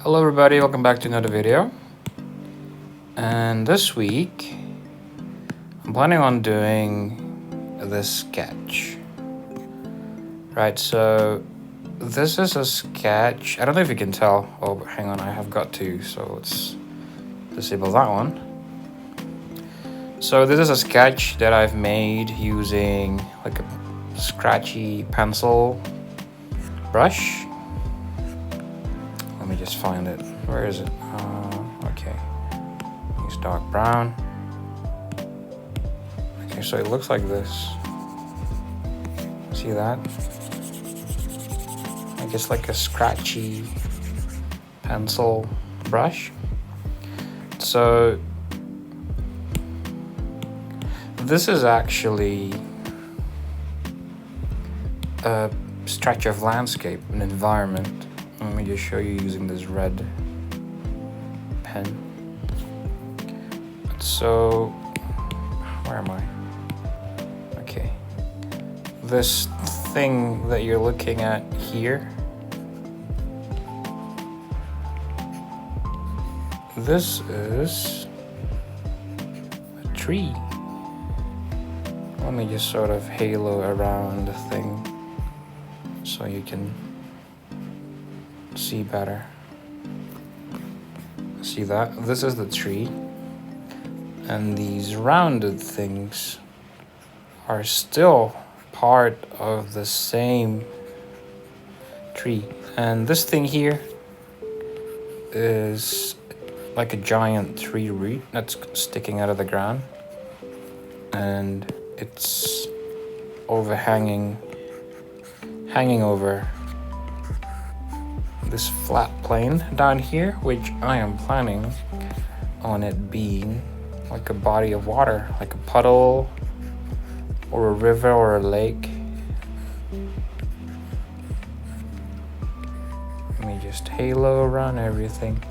Hello everybody, welcome back to another video. And this week I'm planning on doing this sketch. Right, so this is a sketch. I don't know if you can tell. Oh, hang on, I have got to, so let's disable that one. So this is a sketch that I've made using like a scratchy pencil brush. Let me just find it. Where is it? Okay. Use dark brown. Okay, so it looks like this. See that? Like it's like a scratchy pencil brush. So this is actually a stretch of landscape, an environment. Let me just show you using this red pen. So, where am I? Okay. This thing that you're looking at here, this is a tree. Let me just sort of halo around the thing so you can see better. See that? This is the tree, and these rounded things are still part of the same tree. And this thing here is like a giant tree root that's sticking out of the ground, and it's hanging over this flat plane down here, which I am planning on it being like a body of water, like a puddle or a river or a lake. Let me just halo around everything.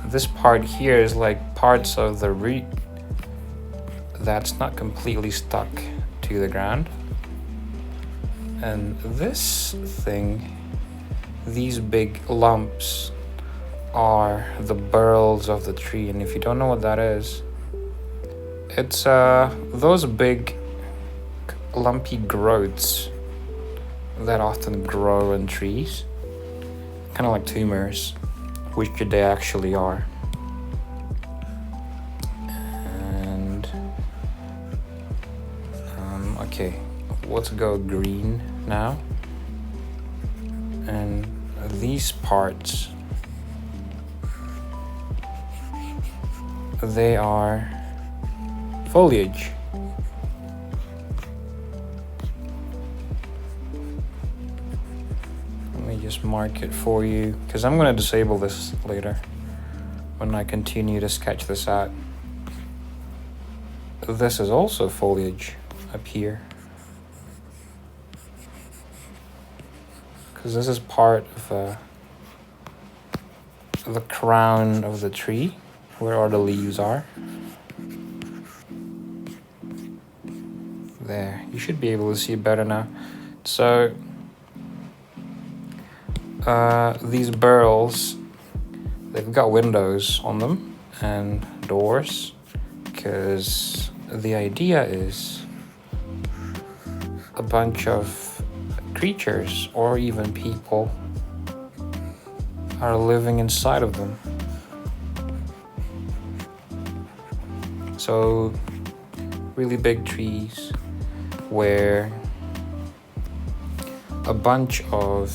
This part here is like parts of the root that's not completely stuck to the ground. And this thing, these big lumps, are the burls of the tree. And if you don't know what that is, it's those big lumpy growths that often grow in trees, kind of like tumors, which they actually are. And okay, let's go green now. And these parts, they are foliage. Let me just mark it for you, because I'm going to disable this later when I continue to sketch this out. This is also foliage up here, because this is part of the crown of the tree, where all the leaves are. There, you should be able to see better now. So these burls, they've got windows on them and doors, because the idea is a bunch of creatures or even people are living inside of them. So really big trees where a bunch of,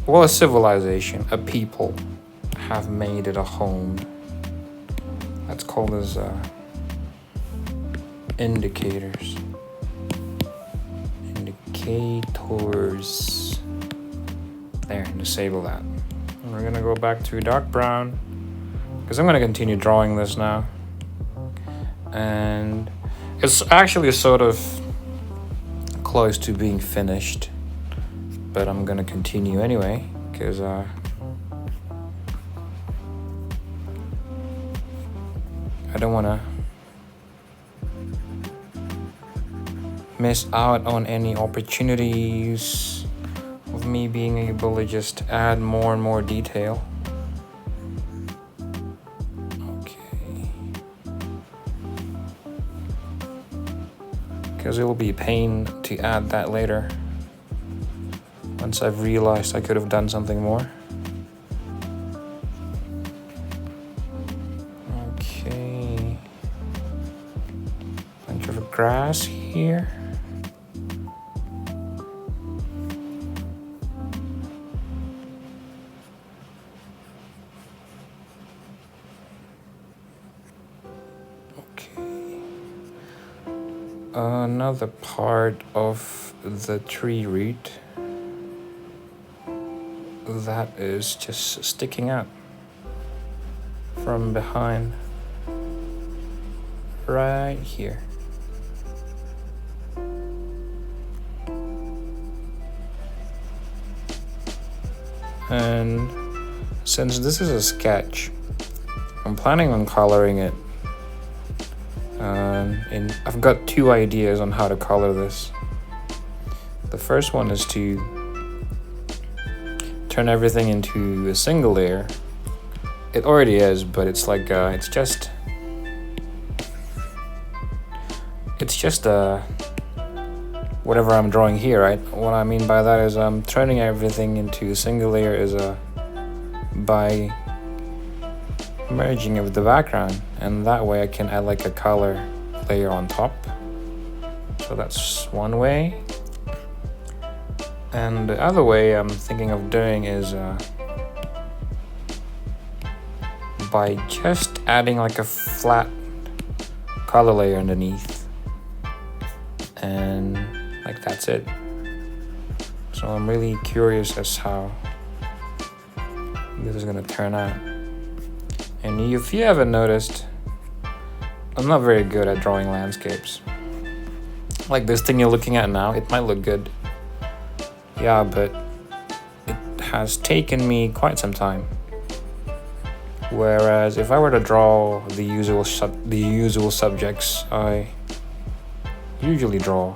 well, a civilization, a people have made it a home. That's called as indicators. Indicators. There, disable that. And we're gonna go back to dark brown, because I'm gonna continue drawing this now. And it's actually sort of close to being finished, but I'm gonna continue anyway, because I don't want to miss out on any opportunities of me being able to just add more and more detail. Okay. Because it will be a pain to add that later, once I've realized I could have done something more. Okay. Bunch of grass here. Another part of the tree root that is just sticking out from behind right here. And since this is a sketch, I'm planning on coloring it. And I've got two ideas on how to color this. The first one is to turn everything into a single layer. It already is, but it's like it's just whatever I'm drawing here, right? What I mean by that is I'm turning everything into a single layer is by merging it with the background, and that way I can add like a color layer on top. So that's one way. And the other way I'm thinking of doing is by just adding like a flat color layer underneath, and like that's it. So I'm really curious as how this is gonna turn out. And if you haven't noticed, I'm not very good at drawing landscapes. Like this thing you're looking at now, it might look good. Yeah, but it has taken me quite some time. Whereas if I were to draw the usual subjects I usually draw,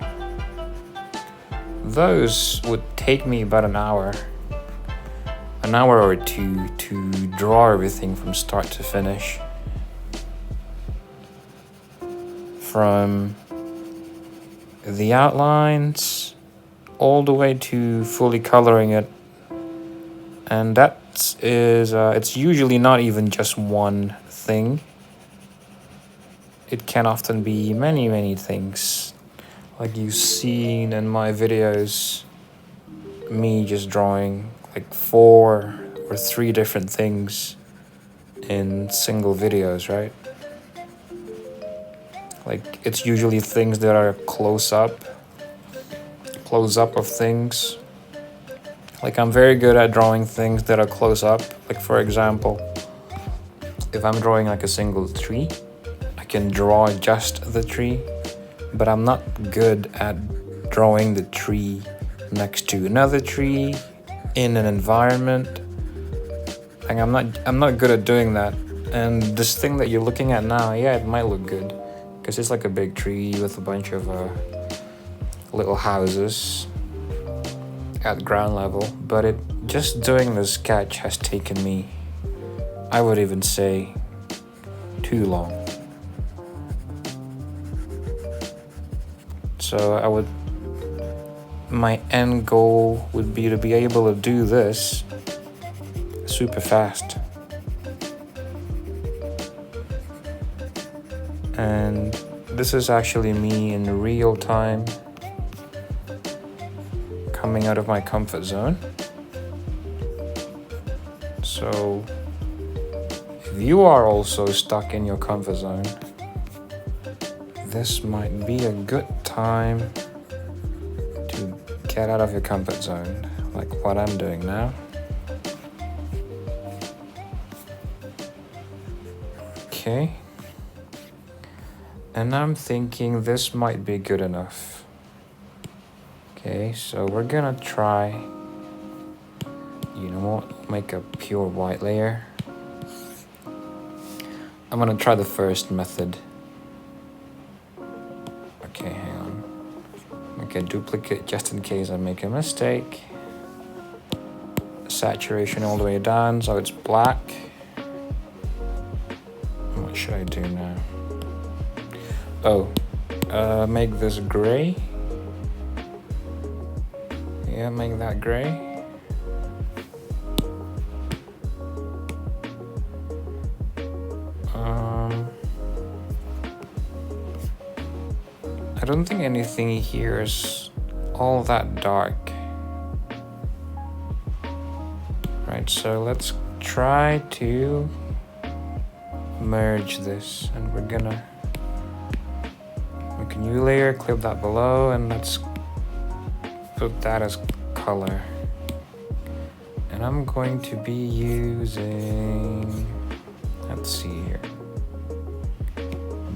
those would take me about an hour or two to draw everything from start to finish. From the outlines all the way to fully coloring it. And it's usually not even just one thing. It can often be many things. Like you've seen in my videos, me just drawing like 4 or 3 different things in single videos, right? Like it's usually things that are close up of things. Like I'm very good at drawing things that are close up. Like for example, if I'm drawing like a single tree, I can draw just the tree, but I'm not good at drawing the tree next to another tree in an environment. Like I'm not good at doing that. And this thing that you're looking at now, yeah, it might look good because it's like a big tree with a bunch of little houses at ground level, but just doing the sketch has taken me, I would even say, too long. So my end goal would be to be able to do this super fast. And this is actually me in real time coming out of my comfort zone. So if you are also stuck in your comfort zone, this might be a good time to get out of your comfort zone, like what I'm doing now. Okay. And I'm thinking this might be good enough. Okay, so we're gonna try, you know what, make a pure white layer. I'm gonna try the first method. Okay, hang on. Make a duplicate just in case I make a mistake. saturation all the way down so it's black. What should I do now? Oh, make this gray. Yeah, make that gray. I don't think anything here is all that dark. Right, so let's try to merge this, and we're gonna make a new layer, clip that below, and let's put that as color. And I'm going to be using, let's see here,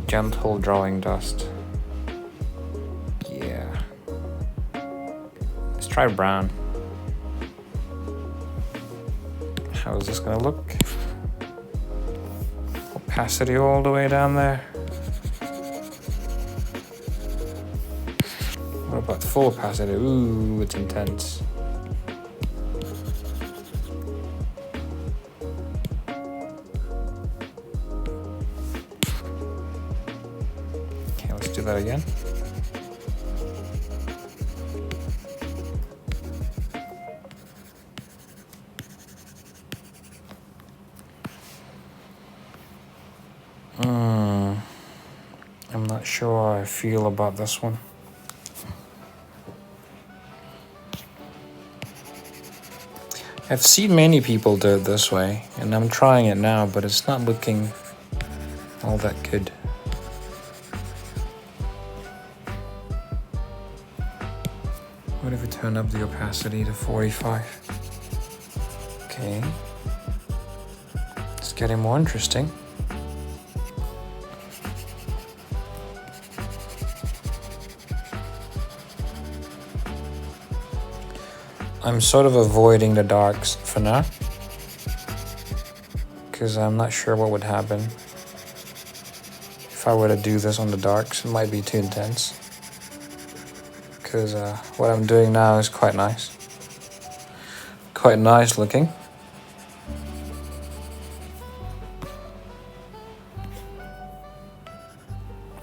gentle drawing dust. Yeah, let's try brown. How is this gonna look? Opacity all the way down there. What about full opacity? Ooh, it's intense. Okay, let's do that again. I'm not sure how I feel about this one. I've seen many people do it this way, and I'm trying it now, but it's not looking all that good. What if we turn up the opacity to 45? Okay. It's getting more interesting. I'm sort of avoiding the darks for now, because I'm not sure what would happen if I were to do this on the darks. It might be too intense, because what I'm doing now is quite nice looking.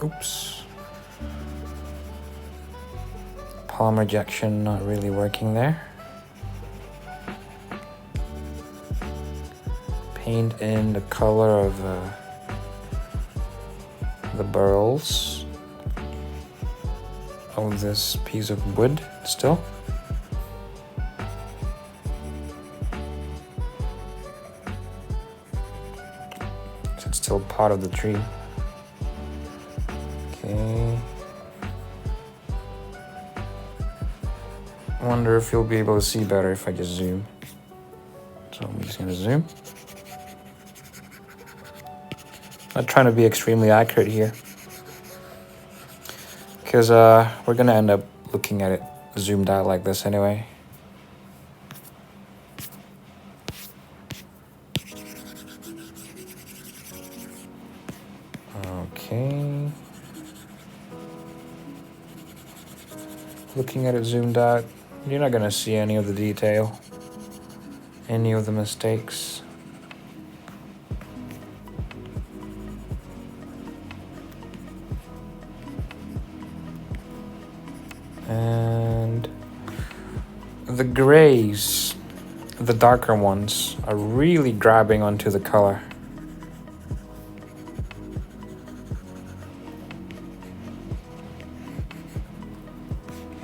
Oops. Palm rejection not really working there. Paint in the color of the burls of this piece of wood still. So it's still part of the tree. Okay. I wonder if you'll be able to see better if I just zoom. So I'm just gonna zoom. Not trying to be extremely accurate here, because we're gonna end up looking at it zoomed out like this anyway. Okay. Looking at it zoomed out, you're not gonna see any of the detail, any of the mistakes. And the grays, the darker ones, are really grabbing onto the color.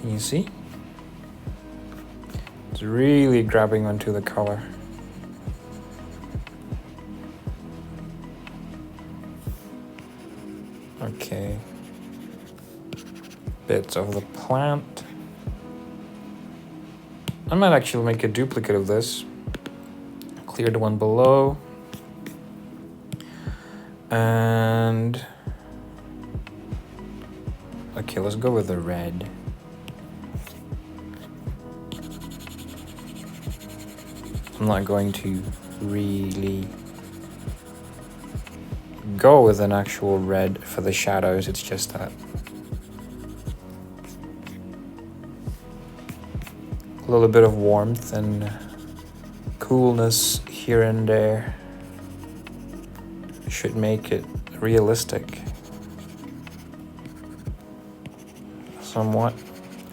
Can you see? It's really grabbing onto the color. Okay. Bits of the plant. I might actually make a duplicate of this. Clear the one below. And okay, let's go with the red. I'm not going to really go with an actual red for the shadows, it's just that a little bit of warmth and coolness here and there should make it realistic. Somewhat.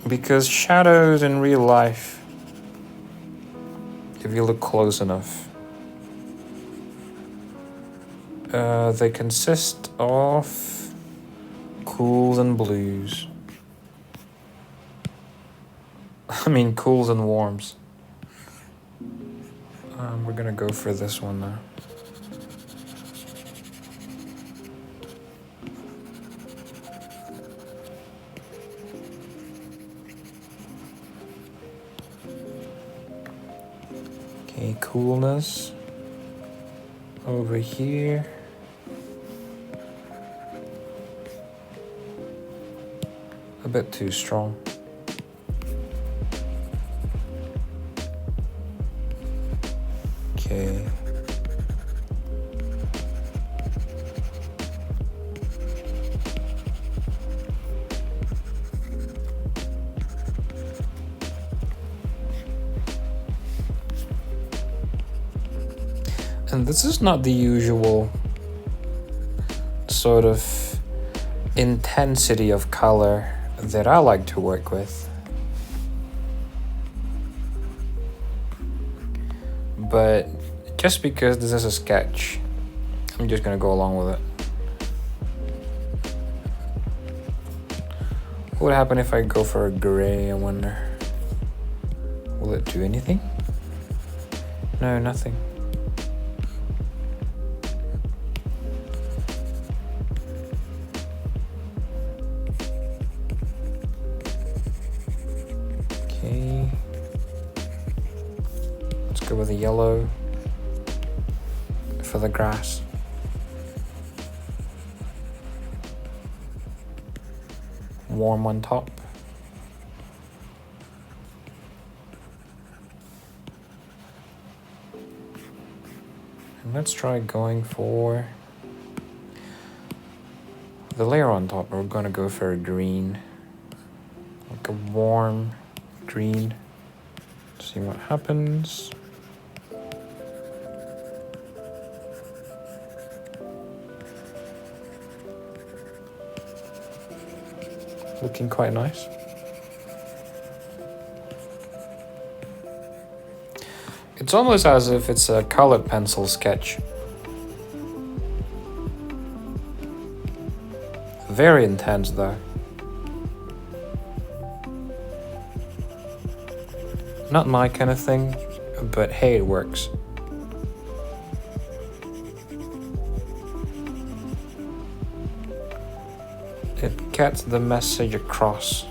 Because shadows in real life, if you look close enough, they consist of cools and blues. I mean cools and warms. We're gonna go for this one now. Okay, coolness over here. A bit too strong. Okay. And this is not the usual sort of intensity of color that I like to work with. But just because this is a sketch, I'm just gonna go along with it. What would happen if I go for a gray, I wonder? Will it do anything? No, nothing. Okay. Let's go with the yellow for the grass. Warm on top. And let's try going for the layer on top. We're gonna go for a green, like a warm green. See what happens. Looking quite nice. It's almost as if it's a colored pencil sketch. Very intense though. Not my kind of thing, but hey, it works. It gets the message across.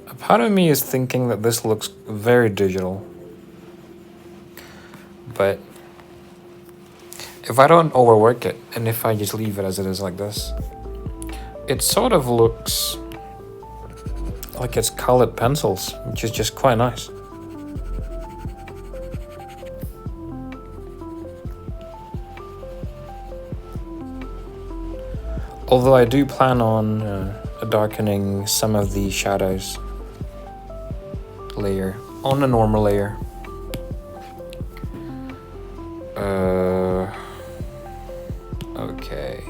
A part of me is thinking that this looks very digital, but if I don't overwork it, and if I just leave it as it is like this, it sort of looks like it's colored pencils, which is just quite nice. Although I do plan on darkening some of the shadows layer on a normal layer. Okay.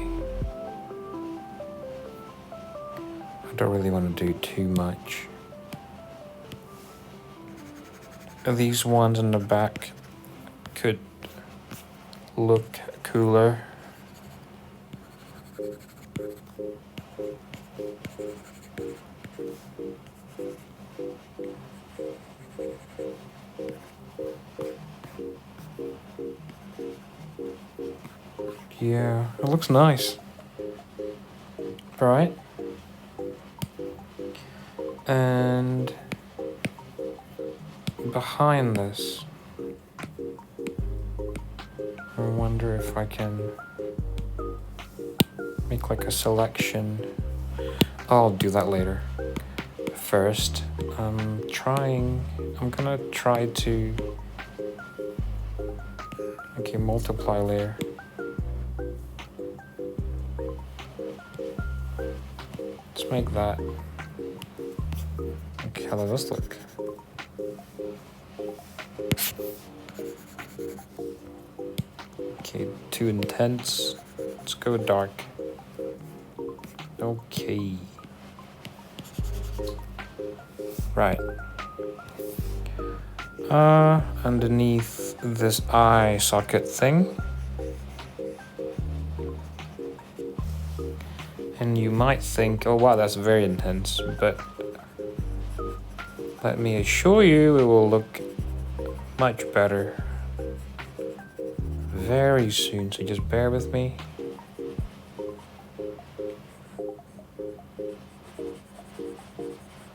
I don't really want to do too much. These ones in the back could look cooler. Yeah, it looks nice. Right? And behind this, I wonder if I can make like a selection. I'll do that later. First, I'm gonna try to, okay, multiply layer. make that. Okay, how does this look? Okay, too intense. Let's go dark. Okay. Right. Underneath this eye socket thing. And you might think, oh wow, that's very intense, but let me assure you it will look much better very soon, so just bear with me.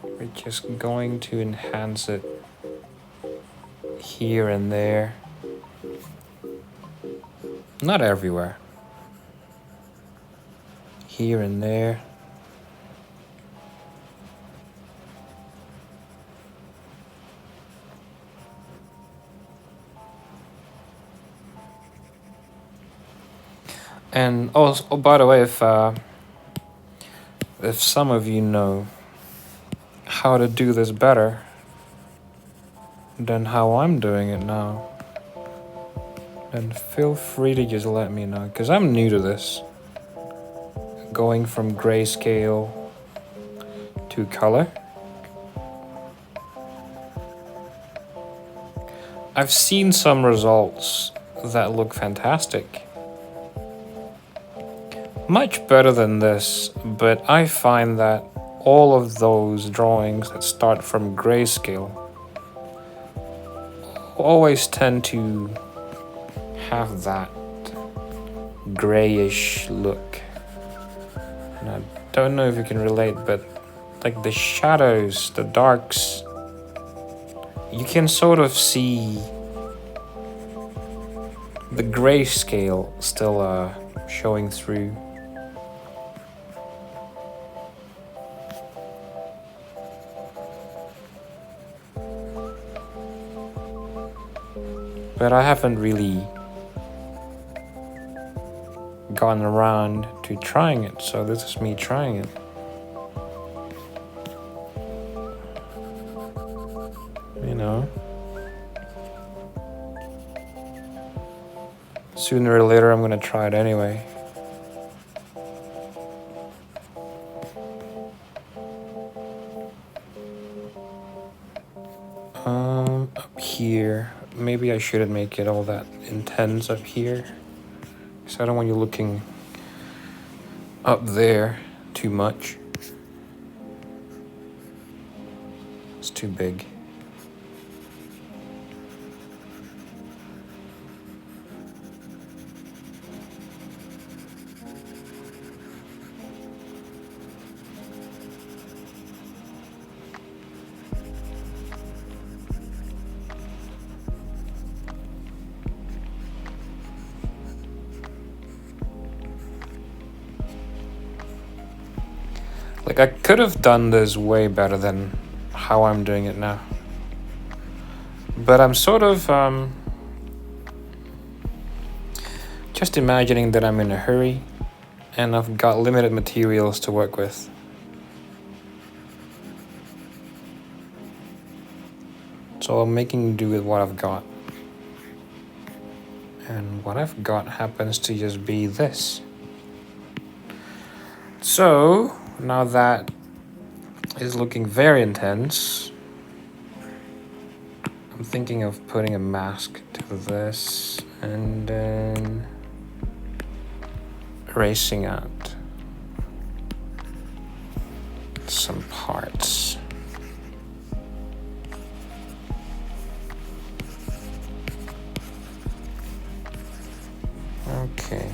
We're just going to enhance it here and there. Not everywhere. Here and there. And also, oh, by the way, if some of you know how to do this better than how I'm doing it now, then feel free to just let me know, because I'm new to this. Going from grayscale to color. I've seen some results that look fantastic. Much better than this, but I find that all of those drawings that start from grayscale always tend to have that grayish look. And I don't know if you can relate, but like the shadows, the darks, you can sort of see the grayscale still showing through. But I haven't really gone around to trying it, so this is me trying it. You know, sooner or later I'm gonna try it anyway. Up here, maybe I shouldn't make it all that intense up here, because I don't want you looking up there too much. It's too big. Like, I could have done this way better than how I'm doing it now. But I'm sort of just imagining that I'm in a hurry and I've got limited materials to work with. So I'm making do with what I've got. And what I've got happens to just be this. So now that is looking very intense, I'm thinking of putting a mask to this and then erasing out some parts. Okay.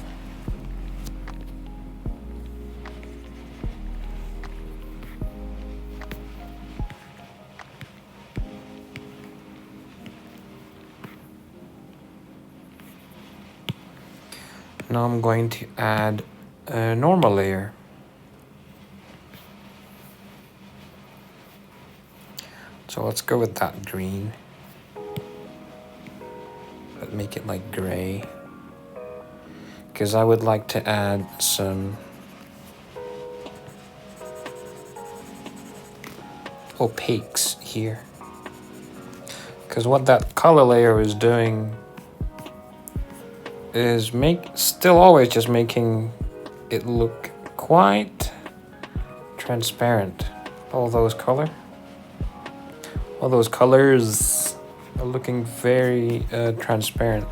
Now I'm going to add a normal layer. So let's go with that green. But make it like gray. Because I would like to add some opaques here. Because what that color layer is doing is still always just making it look quite transparent. All those colors are looking very transparent.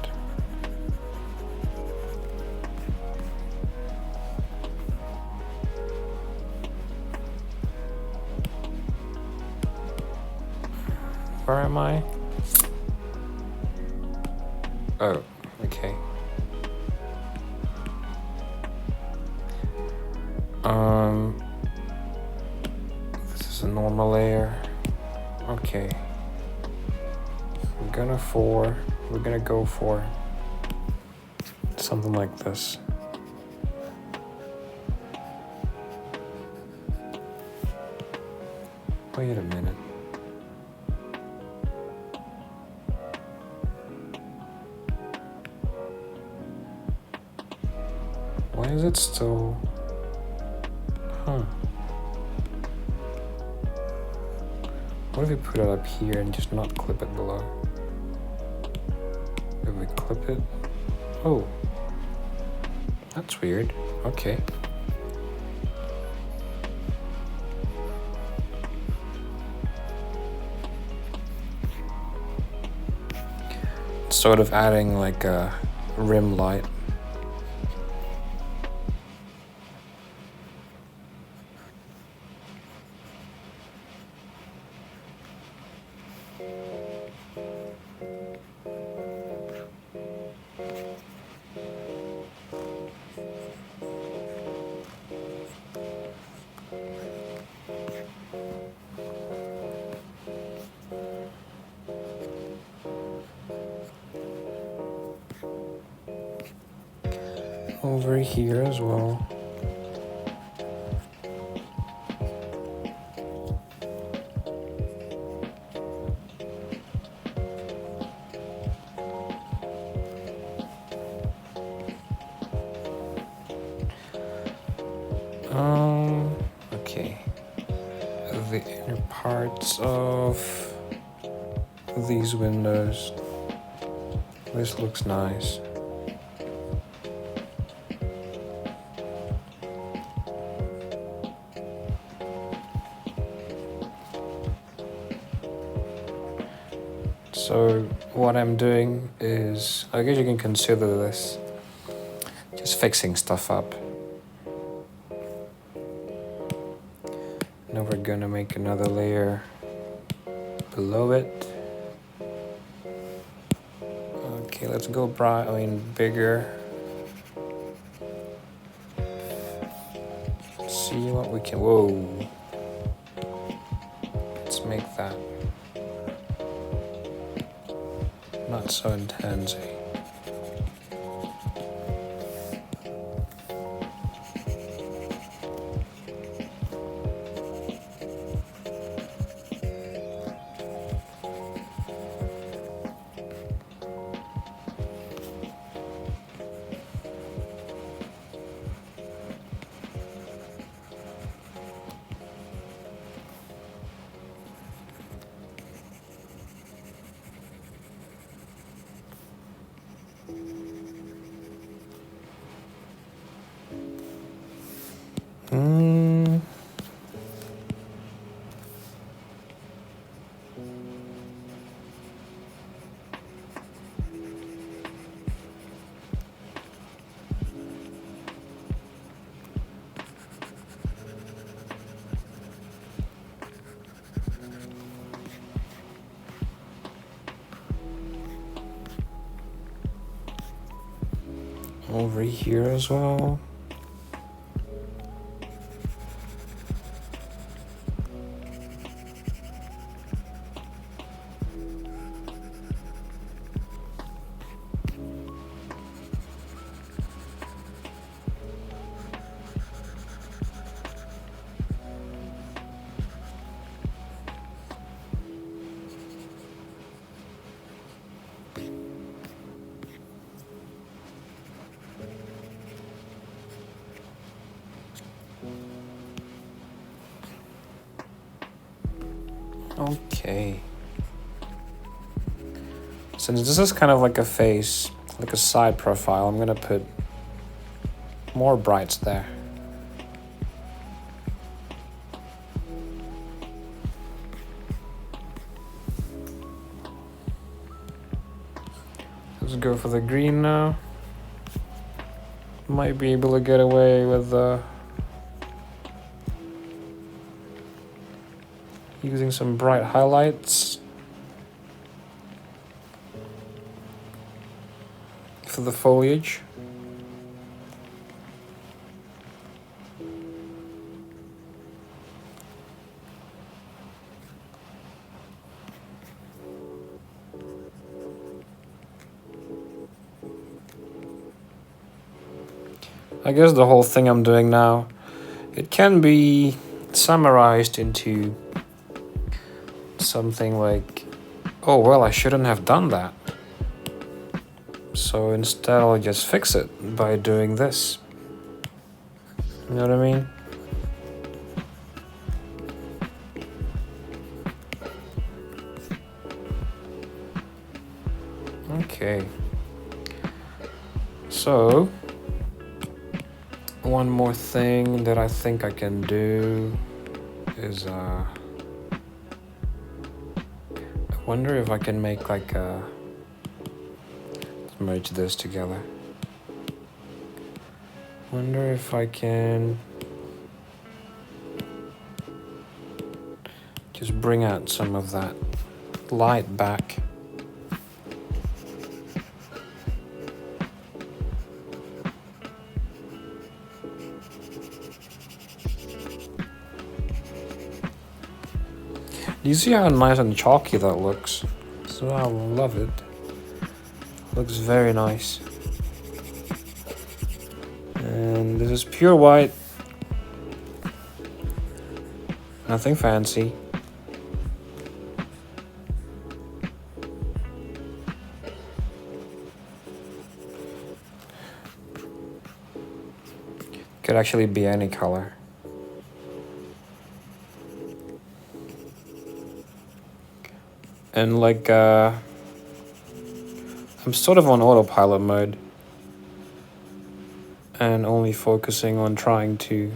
Where am I? Oh, okay. This is a normal layer. Okay. We're gonna go for something like this. Wait a minute. Why is it still... What if we put it up here and just not clip it below? If we clip it... Oh. That's weird. Okay. It's sort of adding like a rim light. Over here as well. Okay. The inner parts of these windows. This looks nice. So what I'm doing is, I guess you can consider this just fixing stuff up. Now we're gonna make another layer below it. Okay, let's go bigger. See what we can, whoa. Let's make that not so intense. Over here as well. Okay. Since this is kind of like a face, like a side profile, I'm gonna put more brights there. Let's go for the green now. Might be able to get away with using some bright highlights for the foliage. I guess the whole thing I'm doing now, it can be summarized into something like, oh well, I shouldn't have done that. So instead I'll just fix it by doing this. You know what I mean? Okay. So one more thing that I think I can do is I wonder if I can make like a, let's merge this together. Wonder if I can just bring out some of that light back. Do you see how nice and chalky that looks? So I love it. Looks very nice. And this is pure white. Nothing fancy. Could actually be any color. And like, I'm sort of on autopilot mode. And only focusing on trying to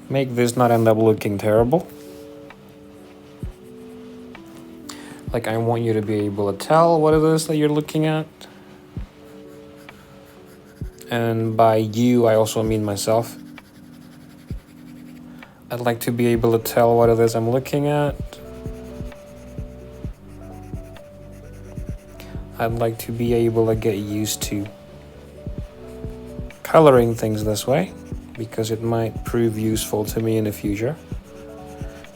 make this not end up looking terrible. Like, I want you to be able to tell what it is that you're looking at. And by you, I also mean myself. I'd like to be able to tell what it is I'm looking at. I'd like to be able to get used to coloring things this way, because it might prove useful to me in the future.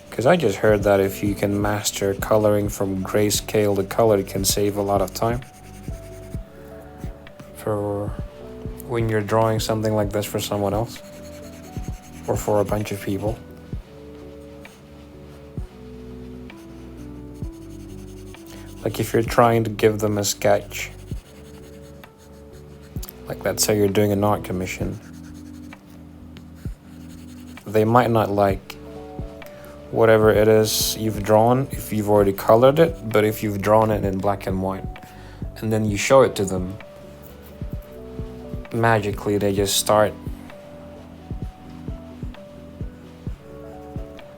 Because I just heard that if you can master coloring from grayscale to color, it can save a lot of time. For when you're drawing something like this for someone else. Or for a bunch of people. Like if you're trying to give them a sketch, like let's say you're doing an art commission, they might not like whatever it is you've drawn if you've already colored it, but if you've drawn it in black and white and then you show it to them, magically they just start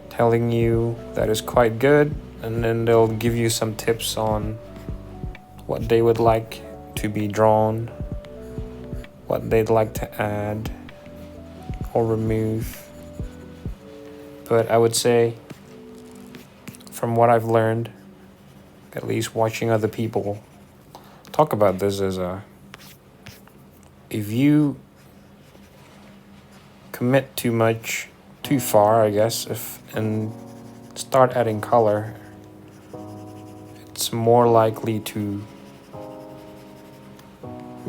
telling you that is quite good, and then they'll give you some tips on what they would like to be drawn, what they'd like to add or remove. But I would say, from what I've learned, at least watching other people talk about this, is if you commit too much, too far, I guess, and start adding color, it's more likely to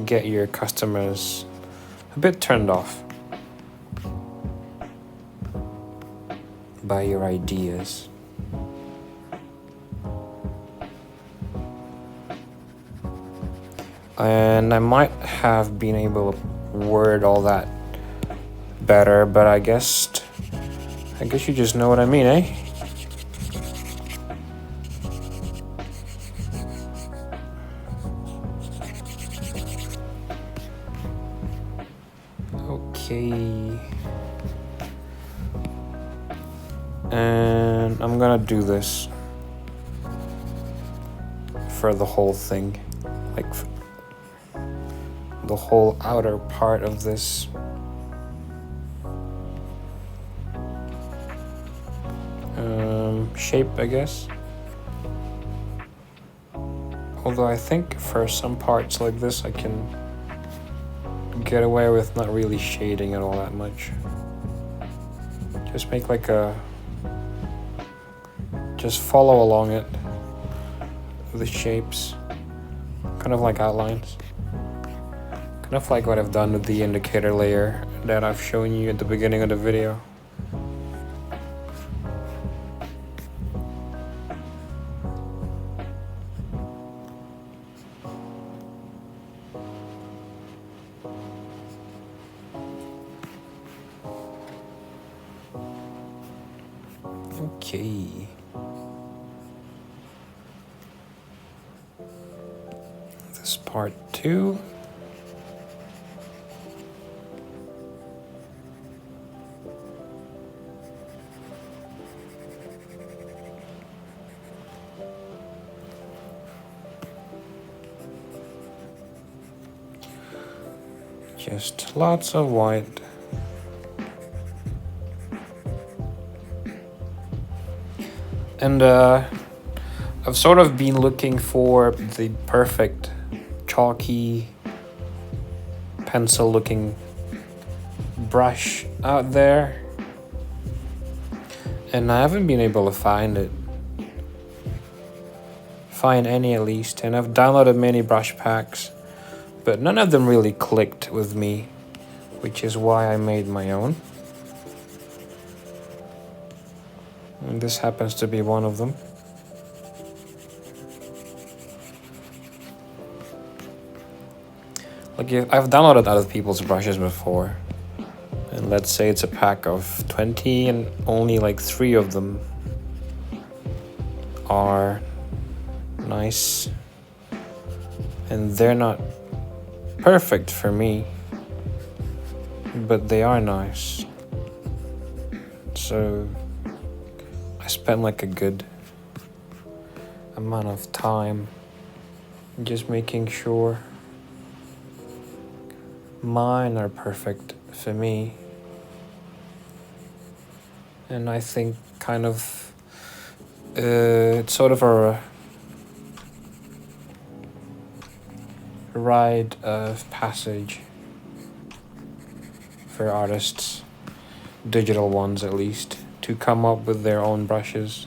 get your customers a bit turned off by your ideas. And I might have been able to word all that better, but I guess I guess you just know what I mean, eh? Okay. And I'm gonna do this for the whole thing. Like the whole outer part of this. Shape, I guess. Although I think for some parts like this I can get away with not really shading it all that much. Just make like a... just follow along it, the shapes, kind of like outlines. Kind of like what I've done with the indicator layer that I've shown you at the beginning of the video. Okay. This part 2. Just lots of white. And I've sort of been looking for the perfect chalky pencil looking brush out there, and I haven't been able to find any at least. And I've downloaded many brush packs, but none of them really clicked with me, which is why I made my own. And this happens to be one of them. Like, I've downloaded other people's brushes before, and let's say it's a pack of 20 and only like 3 of them are nice, and they're not perfect for me, but they are nice. So I spent like a good amount of time just making sure mine are perfect for me. And I think kind of it's sort of a rite of passage for artists, digital ones at least, to come up with their own brushes.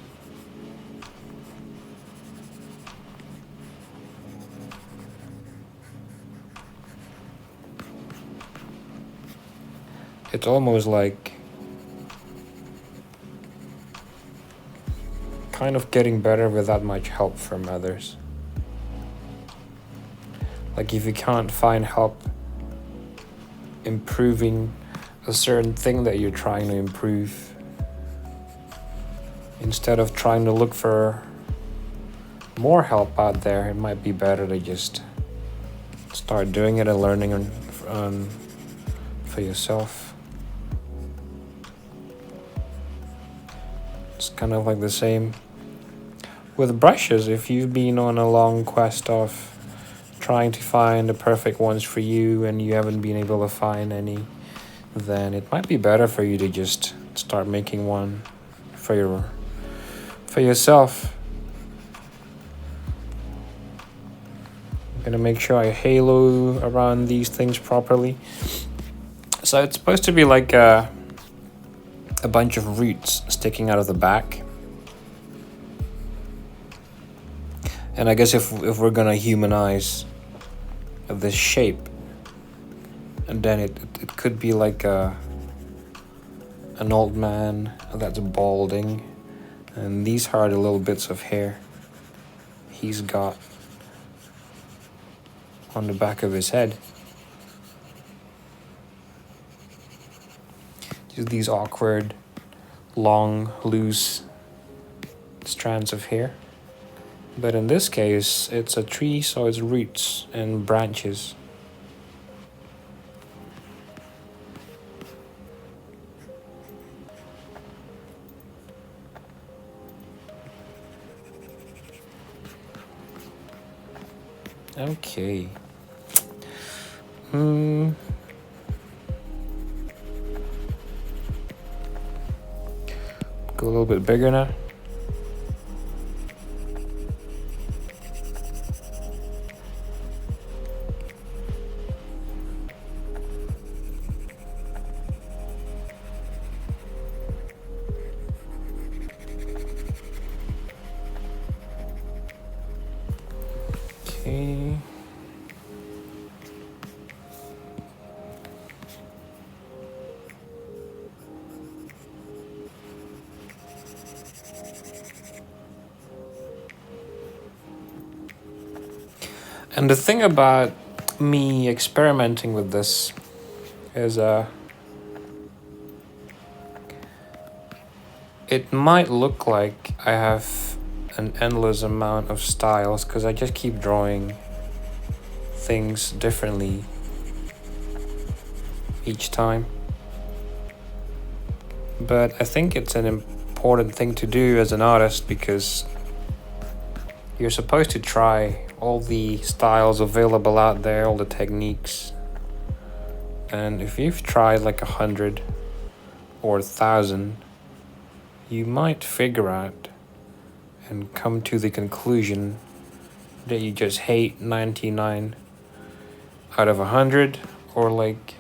It's almost like kind of getting better without much help from others. Like, if you can't find help improving a certain thing that you're trying to improve, instead of trying to look for more help out there, it might be better to just start doing it and learning for yourself. It's kind of like the same with brushes. If you've been on a long quest of trying to find the perfect ones for you and you haven't been able to find any, then it might be better for you to just start making one for yourself. I'm gonna make sure I halo around these things properly. So it's supposed to be like a bunch of roots sticking out of the back. And I guess if we're gonna humanize this shape, and then it could be like an old man that's balding, and these are the little bits of hair he's got on the back of his head. Just these awkward long, loose strands of hair. But in this case, it's a tree, so it's roots and branches. Okay. Go a little bit bigger now. Okay. And the thing about me experimenting with this is it might look like I have an endless amount of styles because I just keep drawing things differently each time. But I think it's an important thing to do as an artist because you're supposed to try all the styles available out there, all the techniques. And if you've tried like 100 or 1,000, you might figure out and come to the conclusion that you just hate 99 out of 100 or like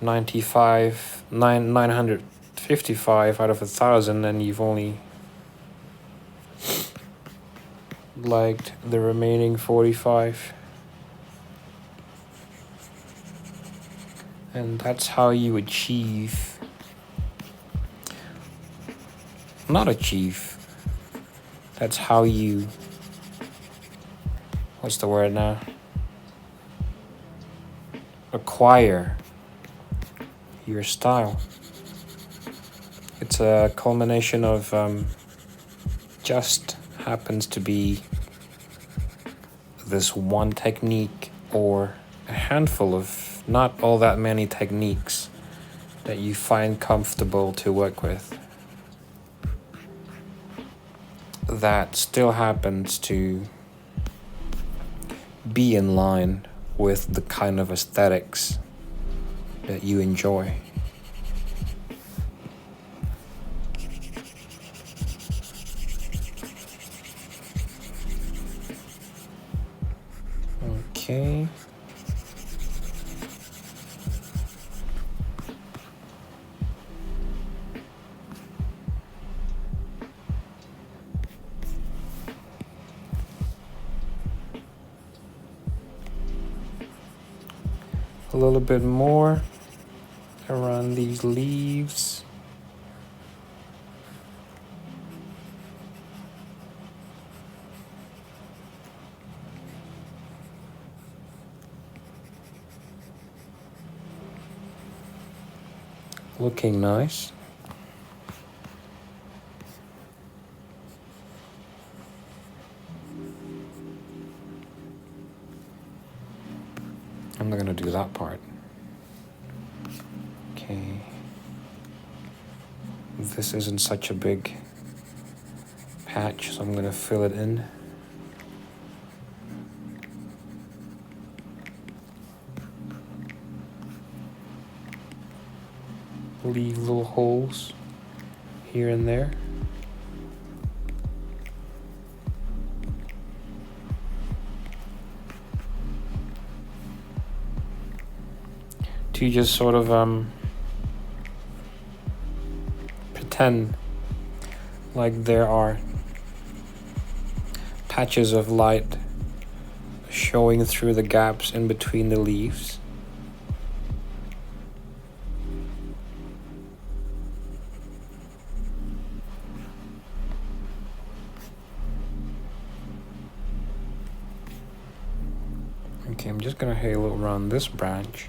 955 out of 1,000, and you've only liked the remaining 45. And that's how you that's how you, what's the word now? Acquire your style. It's a culmination of just happens to be this one technique or a handful of not all that many techniques that you find comfortable to work with that still happens to be in line with the kind of aesthetics that you enjoy. Okay. A little bit more around these leaves. Looking nice. I'm not gonna do that part. Okay. This isn't such a big patch, so I'm gonna fill it in. Leave little holes here and there. To just sort of pretend like there are patches of light showing through the gaps in between the leaves. Okay, I'm just gonna halo around this branch,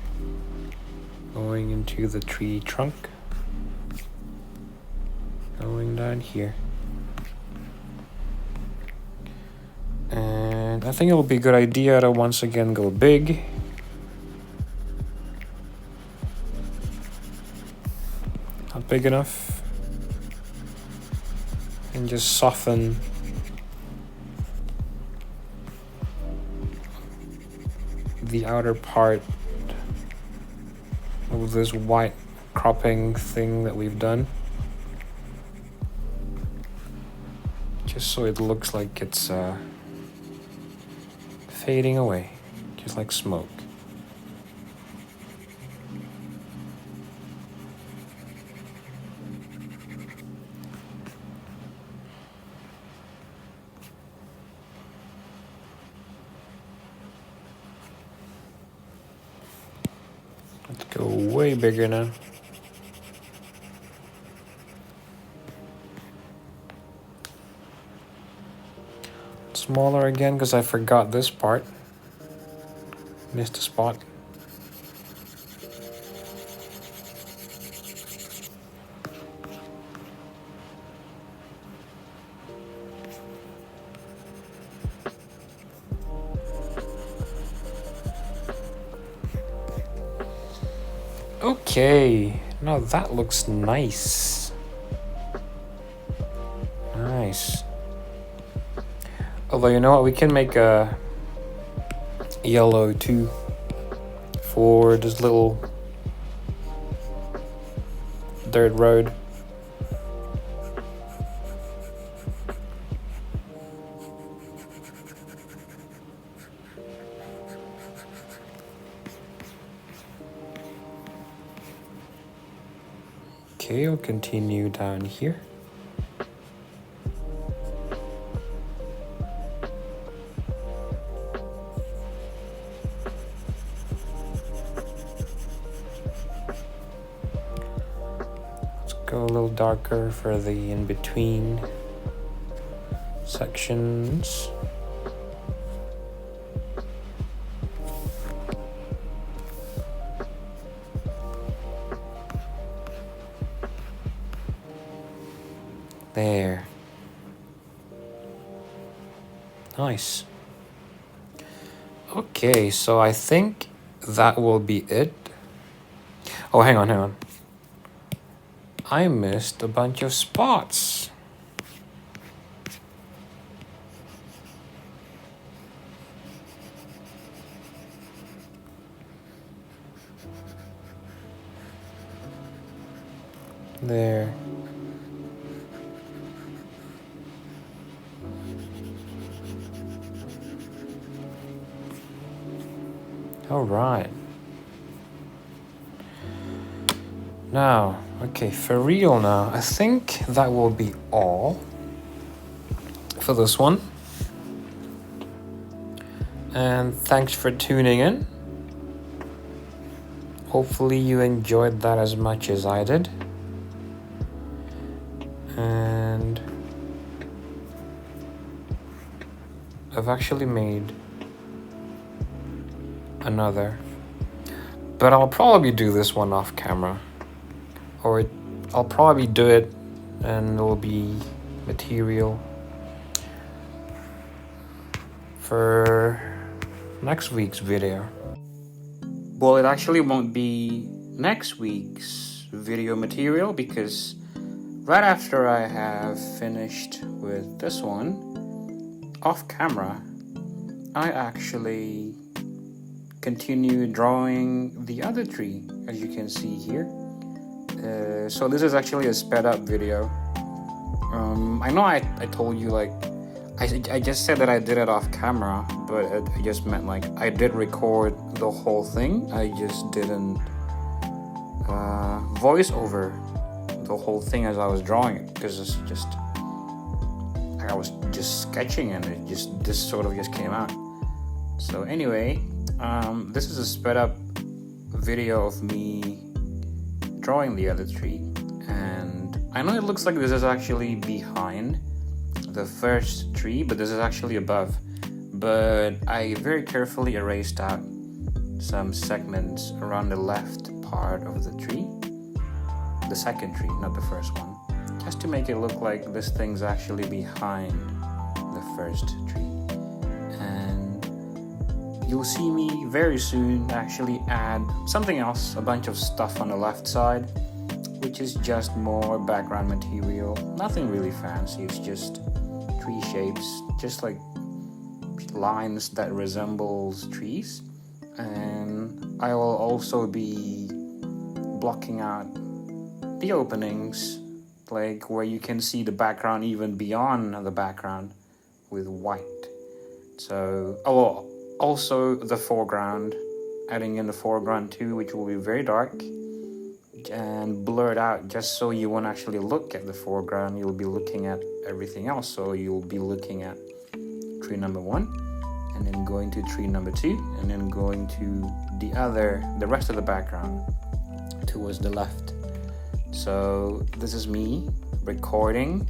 going into the tree trunk. going down here. And I think it would be a good idea to once again go big. Not big enough. And just soften the outer part of this white cropping thing that we've done. Just so it looks like it's fading away, just like smoke. Let's go way bigger now. Smaller again because I forgot this part. Missed a spot. Okay, now that looks nice. Nice. Although, you know what, we can make a yellow too for this little dirt road. Okay, I'll continue down here. Let's go a little darker for the in-between sections. There. Nice. Okay, so I think that will be it. Oh, hang on. I missed a bunch of spots. There. All right. Now, okay, for real now, I think that will be all for this one. And thanks for tuning in. Hopefully you enjoyed that as much as I did. And I've actually made another, but I'll probably do this one off camera, or I'll probably do it and it will be material for next week's video. Well, it actually won't be next week's video material because right after I have finished with this one off camera, I actually continue drawing the other tree, as you can see here. So this is actually a sped up video. I know I told you, like, I just said that I did it off camera, but I just meant like I did record the whole thing. I just didn't voice over the whole thing as I was drawing it, because it's just I was just sketching and this sort of just came out. So anyway, this is a sped up video of me drawing the other tree, and I know it looks like this is actually behind the first tree, but this is actually above. But I very carefully erased out some segments around the left part of the tree, the second tree, not the first one. just to make it look like this thing's actually behind the first tree. And you'll see me very soon actually add something else, a bunch of stuff on the left side, which is just more background material. Nothing really fancy, it's just tree shapes, just like lines that resembles trees. And I will also be blocking out the openings, like where you can see the background even beyond the background with white. So also the foreground, adding in the foreground too, which will be very dark and blurred out, just so you won't actually look at the foreground, you'll be looking at everything else. So you'll be looking at tree number 1, and then going to tree number 2, and then going to the rest of the background towards the left. So this is me recording.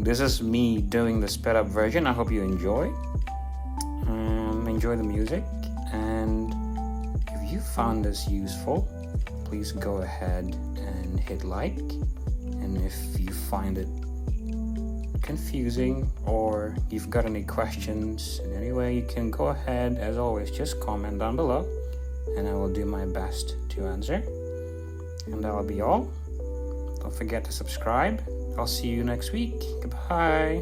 This is me doing the sped up version. I hope you enjoy the music, and if you found this useful, please go ahead and hit like. And if you find it confusing or you've got any questions in any way, you can go ahead, as always, just comment down below and I will do my best to answer. And that'll be all. Don't forget to subscribe. I'll see you next week. Goodbye.